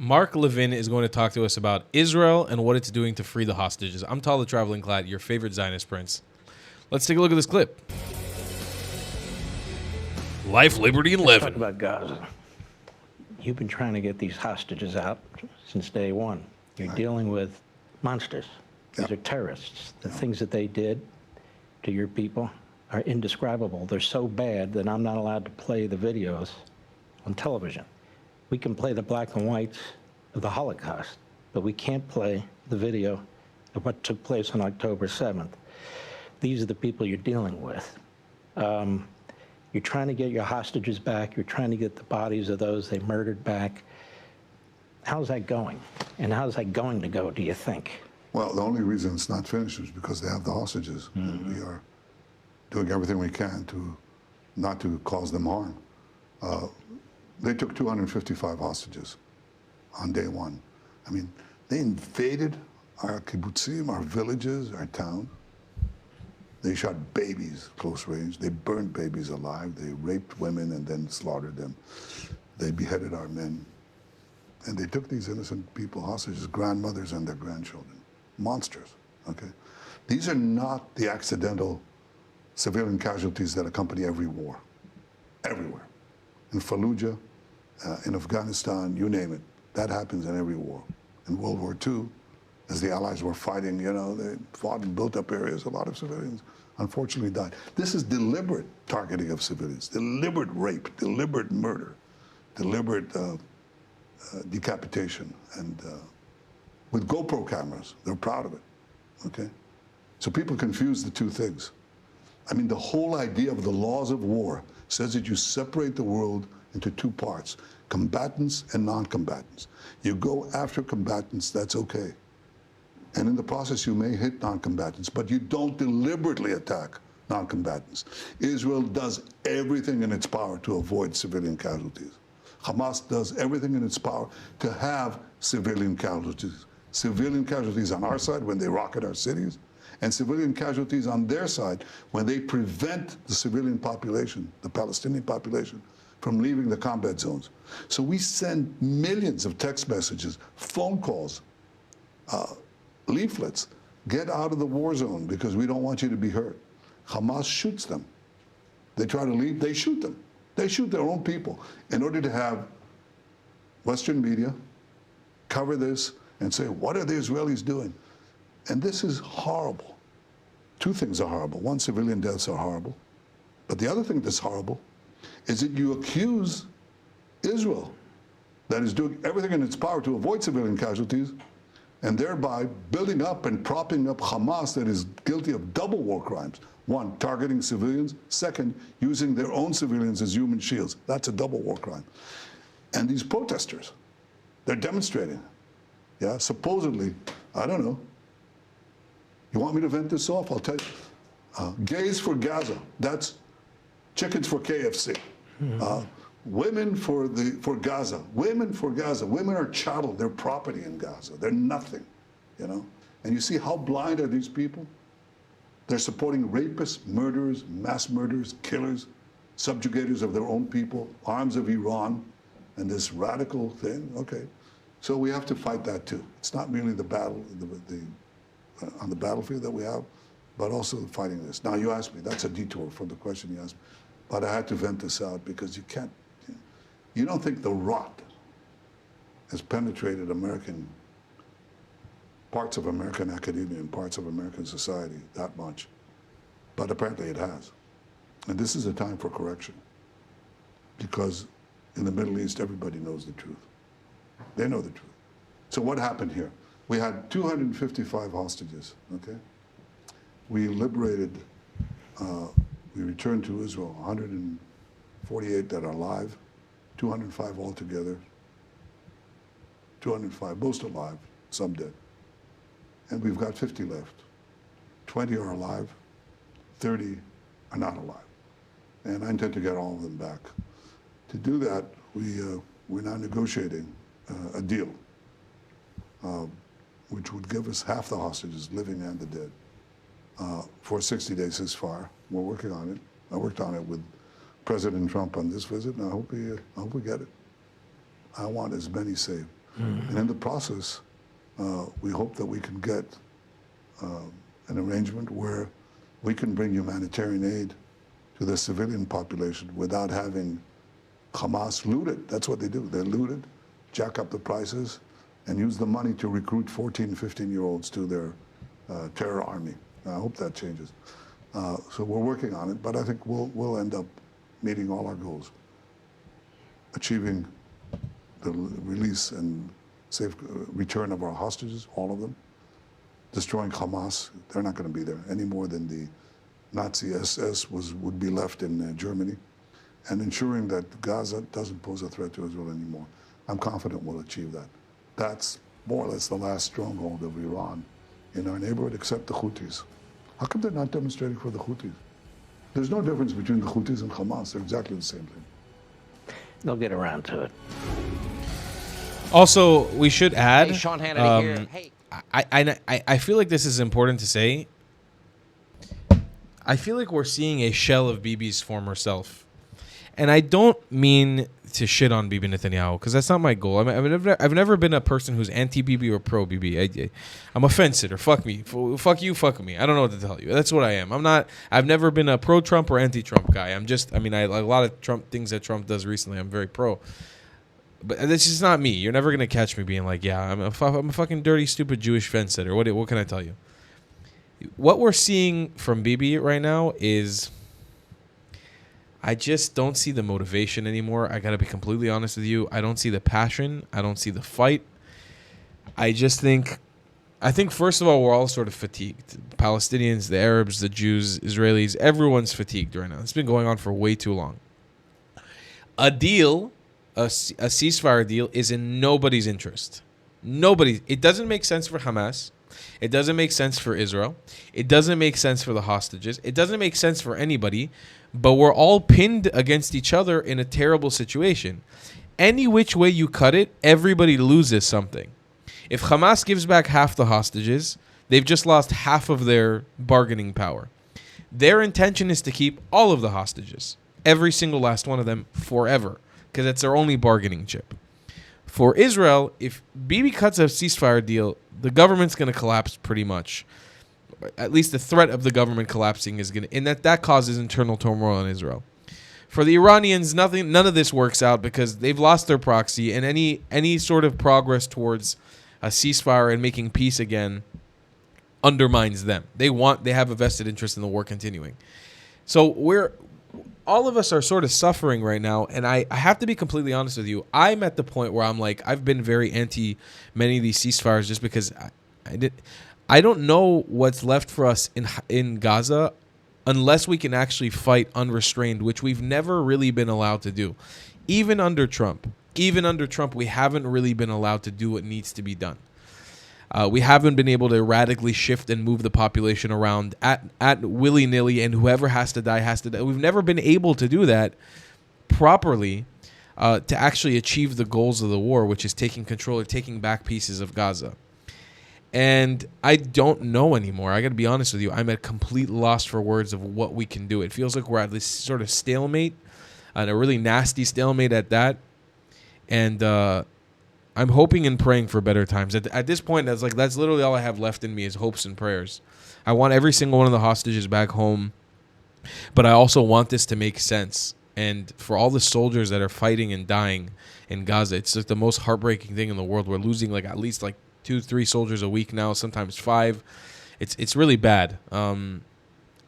Mark Levin is going to talk to us about Israel and what it's doing to free the hostages. I'm Tala Traveling Clad, your favorite Zionist prince. Let's take a look at this clip. Life, liberty, and Let's Levin. talk about Gaza. You've been trying to get these hostages out since day one. You're dealing with monsters. These are terrorists. The things that they did to your people are indescribable. They're so bad that I'm not allowed to play the videos on television. We can play the black and whites of the Holocaust, but we can't play the video of what took place on October 7th. These are the people you're dealing with. You're trying to get your hostages back. You're trying to get the bodies of those they murdered back. How's that going? And how's that going to go, do you think? Well, the only reason it's not finished is because they have the hostages. And we are doing everything we can to not to cause them harm. They took 255 hostages on day one. I mean, they invaded our kibbutzim, our villages, our town. They shot babies close range. They burned babies alive. They raped women and then slaughtered them. They beheaded our men. And they took these innocent people hostages, grandmothers and their grandchildren. Monsters, okay? These are not the accidental civilian casualties that accompany every war, everywhere. In Fallujah, in Afghanistan, you name it. That happens in every war. In World War II, as the Allies were fighting, you know, they fought in built-up areas. A lot of civilians, unfortunately, died. This is deliberate targeting of civilians, deliberate rape, deliberate murder, deliberate decapitation, and with GoPro cameras. They're proud of it, okay? So people confuse the two things. I mean, the whole idea of the laws of war says that you separate the world into two parts, combatants and non-combatants. You go after combatants, that's okay. And in the process, you may hit non-combatants, but you don't deliberately attack non-combatants. Israel does everything in its power to avoid civilian casualties. Hamas does everything in its power to have civilian casualties. Civilian casualties on our side when they rocket our cities, and civilian casualties on their side when they prevent the civilian population, the Palestinian population, from leaving the combat zones. So we send millions of text messages, phone calls, leaflets, get out of the war zone because we don't want you to be hurt. Hamas shoots them. They try to leave, they shoot them. They shoot their own people in order to have Western media cover this and say, what are the Israelis doing? And this is horrible. Two things are horrible. One, civilian deaths are horrible. But the other thing that's horrible is that you accuse Israel, that is doing everything in its power to avoid civilian casualties, and thereby building up and propping up Hamas that is guilty of double war crimes. One, targeting civilians. Second, using their own civilians as human shields. That's a double war crime. And these protesters, they're demonstrating. Yeah, supposedly, I don't know. You want me to vent this off? I'll tell you. Gays for Gaza. That's chickens for KFC. Women for Gaza. Women for Gaza. Women are chattel. They're property in Gaza. They're nothing, you know? And you see how blind are these people? They're supporting rapists, murderers, mass murderers, killers, subjugators of their own people, arms of Iran, and this radical thing. Okay, so we have to fight that too. It's not merely the battle on the battlefield that we have, but also fighting this. Now you asked me, that's a detour from the question you asked me, but I had to vent this out because you can't, you don't think the rot has penetrated parts of American academia and parts of American society that much, but apparently it has. And this is a time for correction because in the Middle East, everybody knows the truth. They know the truth. So what happened here? We had 255 hostages, okay? We liberated, we returned to Israel 148 that are alive, 205 altogether, 205, most alive, some dead. And we've got 50 left. 20 are alive, 30 are not alive. And I intend to get all of them back. To do that, we're now negotiating a deal, which would give us half the hostages, living and the dead, for 60 days ceasefire. We're working on it. I worked on it with President Trump on this visit, and I hope we get it. I want as many saved. And in the process, we hope that we can get an arrangement where we can bring humanitarian aid to the civilian population without having Hamas loot it. That's what they do. They loot it, jack up the prices, and use the money to recruit 14 and 15-year-olds to their terror army. I hope that changes. So we're working on it, but I think we'll end up meeting all our goals, achieving the release and safe return of our hostages, all of them, destroying Hamas. They're not going to be there any more than the Nazi SS would be left in Germany, and ensuring that Gaza doesn't pose a threat to Israel anymore. I'm confident we'll achieve that. That's more or less the last stronghold of Iran in our neighborhood, except the Houthis. How come they're not demonstrating for the Houthis? There's no difference between the Houthis and Hamas. They're exactly the same thing. They'll get around to it. Also, we should add. Hey, Sean Hannity here. Hey. I feel like this is important to say. I feel like we're seeing a shell of Bibi's former self. And I don't mean to shit on Bibi Netanyahu, because that's not my goal. I've never been a person who's anti-Bibi or pro-Bibi. I'm a fence sitter. Fuck me. Fuck you, fuck me. I don't know what to tell you. That's what I am. I've never been a pro-Trump or anti-Trump guy. I like a lot of Trump things that Trump does recently, I'm very pro. But this is not me. You're never going to catch me being like, yeah, I'm a fucking dirty, stupid Jewish fence sitter. What can I tell you? What we're seeing from Bibi right now is... I just don't see the motivation anymore. I got to be completely honest with you. I don't see the passion. I don't see the fight. I think first of all, we're all sort of fatigued. Palestinians, the Arabs, the Jews, Israelis, everyone's fatigued right now. It's been going on for way too long. A ceasefire deal is in nobody's interest. Nobody. It doesn't make sense for Hamas. It doesn't make sense for Israel. It doesn't make sense for the hostages. It doesn't make sense for anybody. But we're all pinned against each other in a terrible situation. Any which way you cut it, everybody loses something. If Hamas gives back half the hostages, they've just lost half of their bargaining power. Their intention is to keep all of the hostages, every single last one of them, forever, because it's their only bargaining chip. For Israel, if Bibi cuts a ceasefire deal, the government's going to collapse pretty much. At least the threat of the government collapsing is going to, and that causes internal turmoil in Israel. For the Iranians, none of this works out because they've lost their proxy, and any sort of progress towards a ceasefire and making peace again undermines them. They have a vested interest in the war continuing. So all of us are sort of suffering right now, and I have to be completely honest with you. I'm at the point where I'm like, I've been very anti many of these ceasefires just because I don't know what's left for us in Gaza unless we can actually fight unrestrained, which we've never really been allowed to do. Even under Trump, we haven't really been allowed to do what needs to be done. We haven't been able to radically shift and move the population around at willy-nilly, and whoever has to die has to die. We've never been able to do that properly to actually achieve the goals of the war, which is taking control or taking back pieces of Gaza. And I don't know anymore. I got to be honest with you. I'm at complete loss for words of what we can do. It feels like we're at this sort of stalemate, and a really nasty stalemate at that. And I'm hoping and praying for better times. At this point, that's literally all I have left in me is hopes and prayers. I want every single one of the hostages back home, but I also want this to make sense. And for all the soldiers that are fighting and dying in Gaza, it's like the most heartbreaking thing in the world. We're losing at least 2-3 soldiers a week now, sometimes 5. It's really bad. And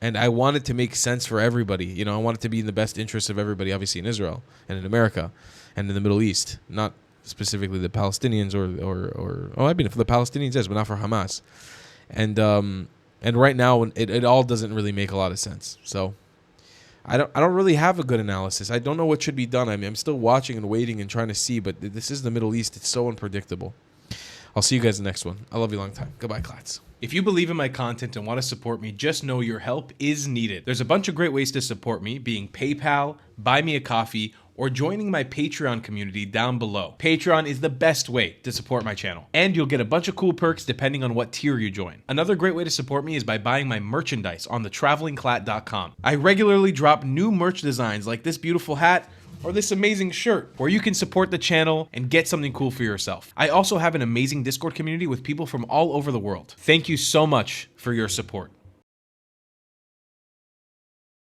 I want it to make sense for everybody. I want it to be in the best interest of everybody, obviously in Israel and in America and in the Middle East, not specifically the Palestinians or for the Palestinians, yes, but not for Hamas. And right now it all doesn't really make a lot of sense. So I don't really have a good analysis. I don't know what should be done. I'm still watching and waiting and trying to see, but this is the Middle East. It's so unpredictable. I'll see you guys in the next one. I love you long time. Goodbye, Klats. If you believe in my content and want to support me, just know your help is needed. There's a bunch of great ways to support me, being PayPal, Buy Me a Coffee, or joining my Patreon community down below. Patreon is the best way to support my channel, and you'll get a bunch of cool perks depending on what tier you join. Another great way to support me is by buying my merchandise on thetravelingclat.com. I regularly drop new merch designs like this beautiful hat or this amazing shirt, where you can support the channel and get something cool for yourself. I also have an amazing Discord community with people from all over the world. Thank you so much for your support.